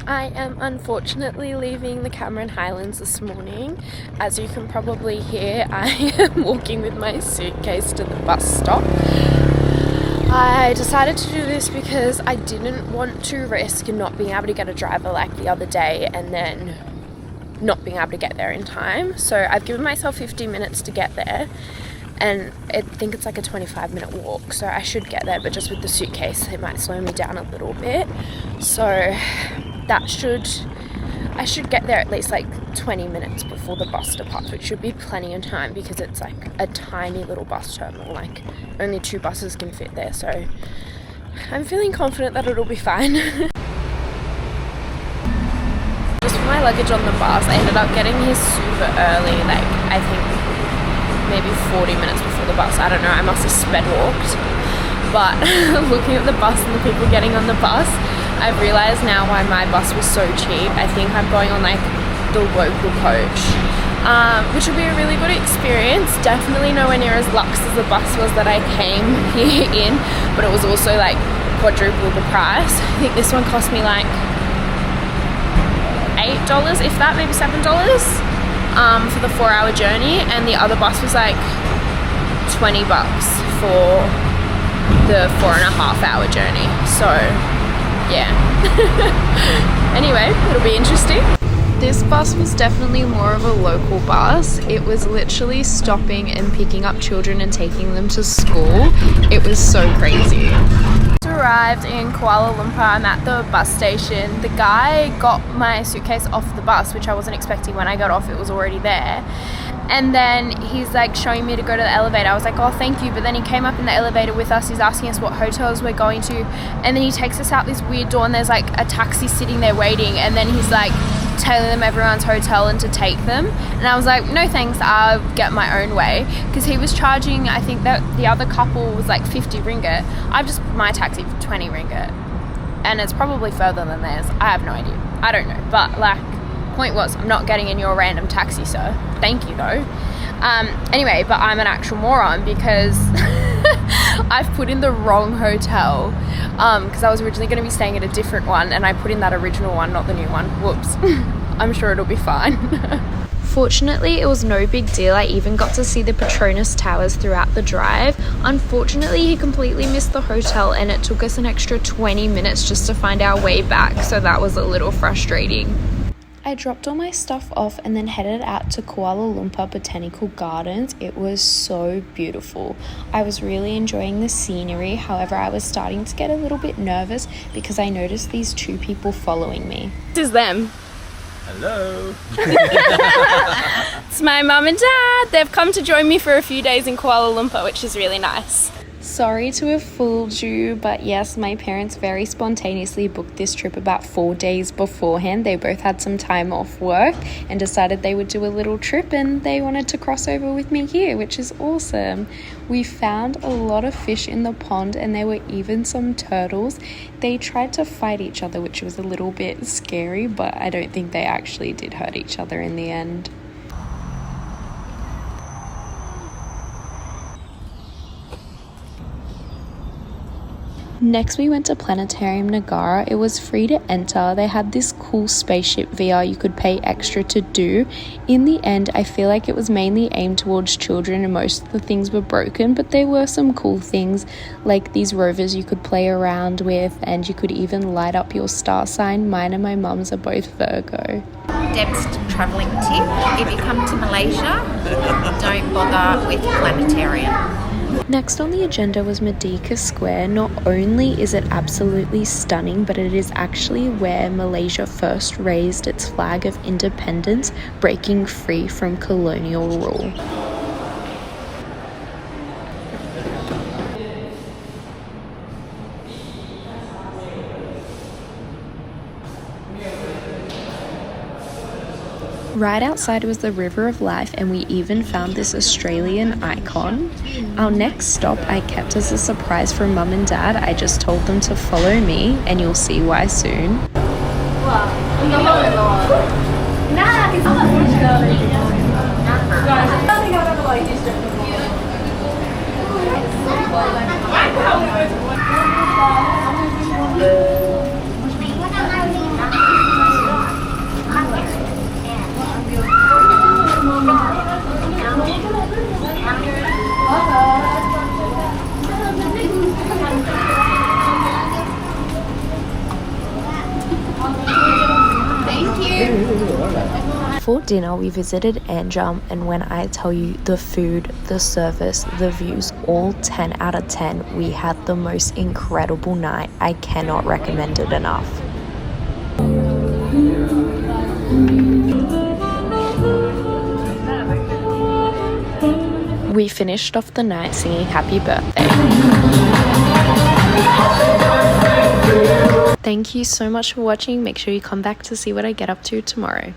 I am unfortunately leaving the Cameron Highlands this morning. As you can probably hear, I am walking with my suitcase to the bus stop. I decided to do this because I didn't want to risk not being able to get a driver like the other day and then not being able to get there in time. So I've given myself 50 minutes to get there, and I think it's like a 25-minute walk, so I should get there, but just with the suitcase it might slow me down a little bit. So I should get there at least like 20 minutes before the bus departs, which should be plenty of time because it's like a tiny little bus terminal, like only 2 buses can fit there, so I'm feeling confident that it'll be fine. Just for my luggage on the bus, I ended up getting here super early, like I think maybe 40 minutes before the bus. I don't know, I must have sped walked. But looking at the bus and the people getting on the bus, I've realised now why my bus was so cheap. I think I'm going on like the local coach, which will be a really good experience. Definitely nowhere near as luxe as the bus was that I came here in, but it was also like quadruple the price. I think this one cost me like $8, if that, maybe $7 for the 4-hour journey, and the other bus was like $20 for the 4.5-hour journey. So yeah. Anyway, it'll be interesting. This bus was definitely more of a local bus. It was literally stopping and picking up children and taking them to school. It was so crazy. Arrived in Kuala Lumpur. I'm at the bus station. The guy got my suitcase off the bus, which I wasn't expecting. When I got off, it was already there. And then he's like showing me to go to the elevator. I was like, oh, thank you. But then he came up in the elevator with us. He's asking us what hotels we're going to. And then he takes us out this weird door, and there's like a taxi sitting there waiting. And then he's like telling them everyone's hotel and to take them. And I was like, no thanks, I'll get my own way. Because he was charging, I think that the other couple was like 50 ringgit. I've just booked my taxi for 20 ringgit. And it's probably further than theirs. I have no idea. I don't know. But like, point was, I'm not getting in your random taxi, sir. Thank you though. Anyway, but I'm an actual moron because I've put in the wrong hotel, because I was originally going to be staying at a different one, and I put in that original one, not the new one. Whoops. I'm sure it'll be fine. Fortunately, it was no big deal. I even got to see the Petronas Towers throughout the drive. Unfortunately, he completely missed the hotel, and it took us an extra 20 minutes just to find our way back, so that was a little frustrating. I dropped all my stuff off and then headed out to Kuala Lumpur Botanical Gardens. It was so beautiful. I was really enjoying the scenery. However, I was starting to get a little bit nervous because I noticed these 2 people following me. This is them. Hello. It's my mum and dad. They've come to join me for a few days in Kuala Lumpur, which is really nice. Sorry to have fooled you, but yes, my parents very spontaneously booked this trip about 4 days beforehand. They both had some time off work and decided they would do a little trip, and they wanted to cross over with me here, which is awesome. We found a lot of fish in the pond, and there were even some turtles. They tried to fight each other, which was a little bit scary, but I don't think they actually did hurt each other in the end. Next, we went to Planetarium Negara. It was free to enter. They had this cool spaceship VR you could pay extra to do. In the end, I feel like it was mainly aimed towards children and most of the things were broken, but there were some cool things like these rovers you could play around with, and you could even light up your star sign. Mine and my mum's are both Virgo. Deb's travelling tip: if you come to Malaysia, don't bother with Planetarium. Next on the agenda was Merdeka Square. Not only is it absolutely stunning, but it is actually where Malaysia first raised its flag of independence, breaking free from colonial rule. Right outside was the River of Life, and we even found this Australian icon. Our next stop I kept as a surprise from Mum and Dad. I just told them to follow me, and you'll see why soon. dinner, we visited Anjum, and when I tell you the food, the service, the views, all 10 out of 10, we had the most incredible night. I cannot recommend it enough. We finished off the night singing Happy Birthday. Thank you so much for watching. Make sure you come back to see what I get up to tomorrow.